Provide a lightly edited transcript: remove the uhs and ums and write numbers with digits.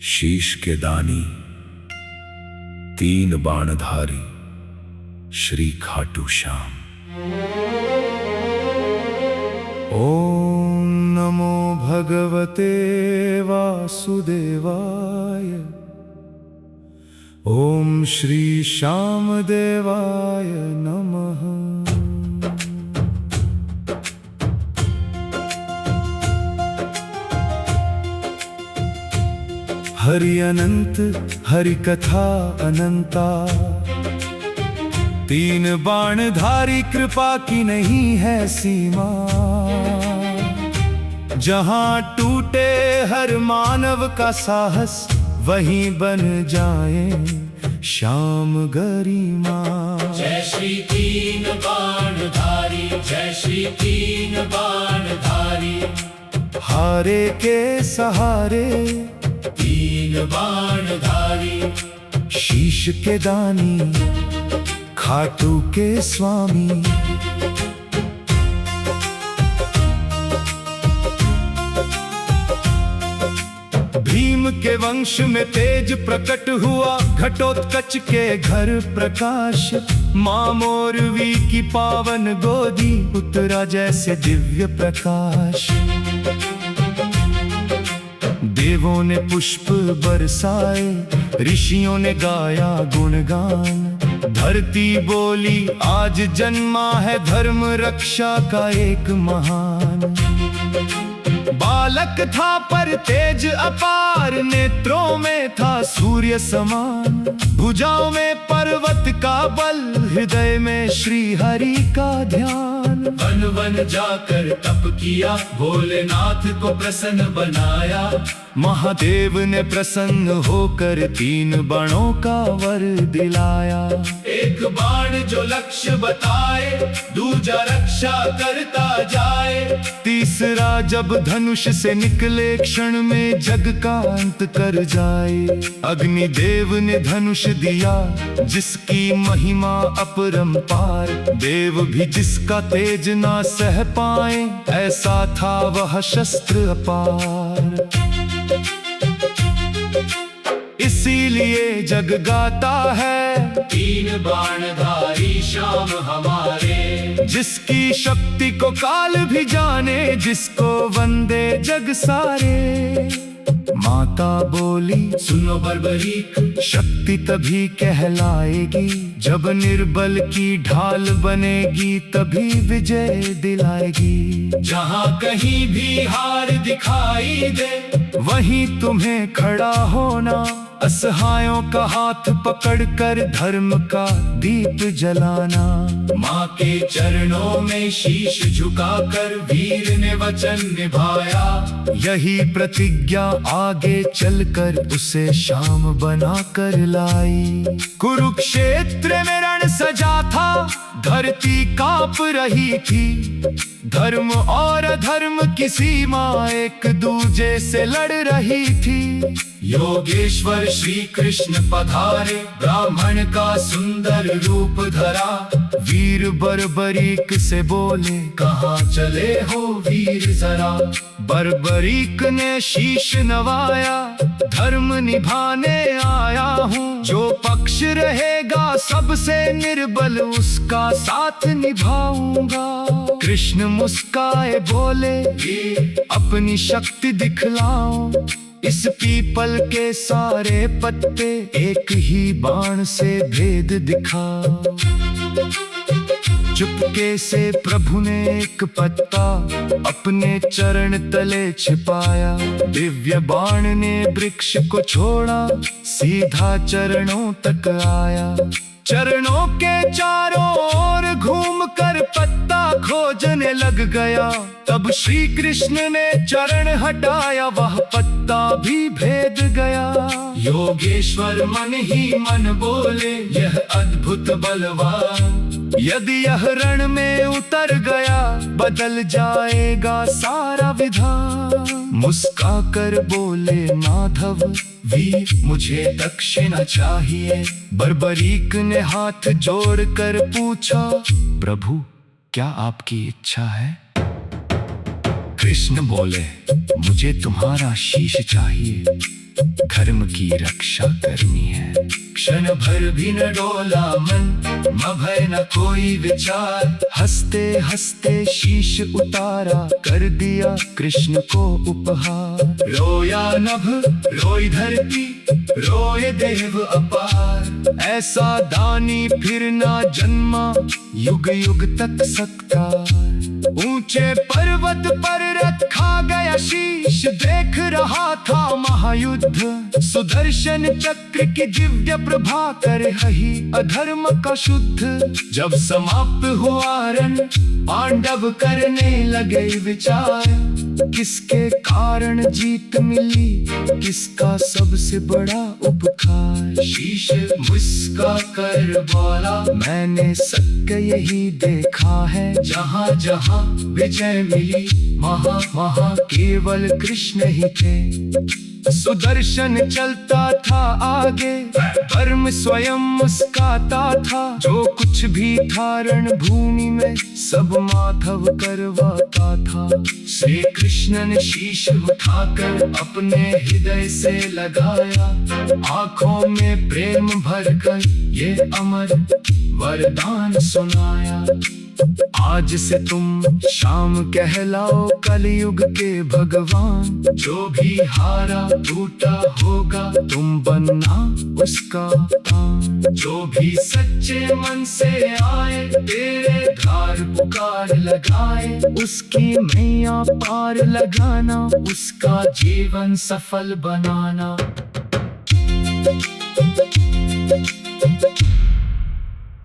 शीश के दानी, तीन बाणधारी, श्री खाटू श्याम। ओम नमो भगवते वासुदेवाय। ओम श्री श्याम देवाय नमः। हरि अनंत हरि कथा अनंता, तीन बाणधारी कृपा की नहीं है सीमा। जहां टूटे हर मानव का साहस, वहीं बन जाए श्याम गरिमा। जय श्री तीन बाणधारी, जय श्री तीन बाणधारी। हारे के सहारे तीन बाणधारी, शीश के दानी, खाटू के स्वामी। भीम के वंश में तेज प्रकट हुआ, घटोत्कच के घर प्रकाश। मां मोरवी की पावन गोदी, उतरा जैसे दिव्य प्रकाश। देवों ने पुष्प बरसाए, ऋषियों ने गाया गुणगान। धरती बोली आज जन्मा है धर्म रक्षा का एक महान। बालक था पर तेज अपार, नेत्रों में था सूर्य समान। भुजाओं में पर्वत का बल, हृदय में श्री हरि का ध्यान। वन वन जाकर तप किया, भोलेनाथ को प्रसन्न बनाया। महादेव ने प्रसन्न होकर तीन बाणों का वर दिलाया। एक बाण जो लक्ष्य बताए, दूजा रक्षा करता जाए। तीसरा जब धनुष से निकले, क्षण में जग का अंत कर जाए। अग्निदेव ने धनुष दिया, जिसकी महिमा अपरंपार। देव भी जिसका तेज ना सह पाए, ऐसा था वह शस्त्र अपार। इसीलिए जग गाता है, तीन बाणधारी श्याम हमारे। जिसकी शक्ति को काल भी जाने, जिसको वंदे जग सारे। माता बोली सुनो बर्बरीक, शक्ति तभी कहलाएगी, जब निर्बल की ढाल बनेगी, तभी विजय दिलाएगी। जहाँ कहीं भी हार दिखाई दे, वहीं तुम्हें खड़ा होना। असहायों का हाथ पकड़कर धर्म का दीप जलाना। माँ के चरणों में शीश झुकाकर वीर ने वचन निभाया। यही प्रतिज्ञा आगे चलकर उसे श्याम बनाकर लाई। कुरुक्षेत्र में रण सजा था, धरती कांप रही थी। धर्म और अधर्म की सीमा एक दूजे से लड़ रही थी। योगेश्वर श्री कृष्ण पधारे, ब्राह्मण का सुंदर रूप धरा। वीर बर्बरीक से बोले कहाँ चले हो वीर जरा। बर्बरीक ने शीश नवाया, धर्म निभाने आया हूँ। जो पक्ष रहेगा सबसे निर्बल, उसका साथ निभाऊंगा। कृष्ण मुस्काए बोले अपनी शक्ति दिखलाओ। इस पीपल के सारे पत्ते, एक ही बाण से भेद दिखा। चुपके से प्रभु ने एक पत्ता अपने चरण तले छिपाया। दिव्य बाण ने वृक्ष को छोड़ा, सीधा चरणों तक आया। चरणों के चारों ओर घूमकर पत्ता खोजने लग गया। तब श्री कृष्ण ने चरण हटाया, वह पत्ता भी भेद गया। योगेश्वर मन ही मन बोले यह अद्भुत बलवान। यदि यह रण में उतर गया, बदल जाएगा सारा विधान। मुस्का कर बोले माधव वीर, मुझे दक्षिणा चाहिए। बर्बरीक ने हाथ जोड़कर पूछा, प्रभु क्या आपकी इच्छा है? कृष्ण बोले, मुझे तुम्हारा शीश चाहिए। धर्म की रक्षा करनी है। क्षण भर भी न डोला मन, भय न कोई विचार। हंसते हंसते शीश उतारा, कर दिया कृष्ण को उपहार। रोया नभ रोई धरती, रोए देव अपार। ऐसा दानी फिर ना जन्मा, युग युग तक सत्कार। ऊंचे पर्वत पर रखा गया शीश, देख रहा था महायुद्ध। सुदर्शन चक्र की दिव्य प्रभा कर रही अधर्म का शुद्ध। जब समाप्त हुआ रण, पांडव करने लगे विचार। किसके कारण जीत मिली, किसका सबसे बड़ा उपकार। शीश मुस्का कर बोला, मैंने सत्य यही देखा है। जहाँ जहाँ विजय मिली, महा केवल कृष्ण ही थे। सुदर्शन चलता था आगे, धर्म स्वयं मुस्काता था। जो कुछ भी था रण भूमि में, सब माधव करवाता था। श्री कृष्ण ने शीश उठाकर अपने हृदय से लगाया। आंखों में प्रेम भरकर ये अमर वरदान सुनाया। आज से तुम शाम कहलाओ कलयुग के भगवान। जो भी हारा टूटा होगा, तुम बनना उसका दान। जो भी सच्चे मन से आए, तेरे द्वार पुकार लगाए। उसकी मैया पार लगाना, उसका जीवन सफल बनाना।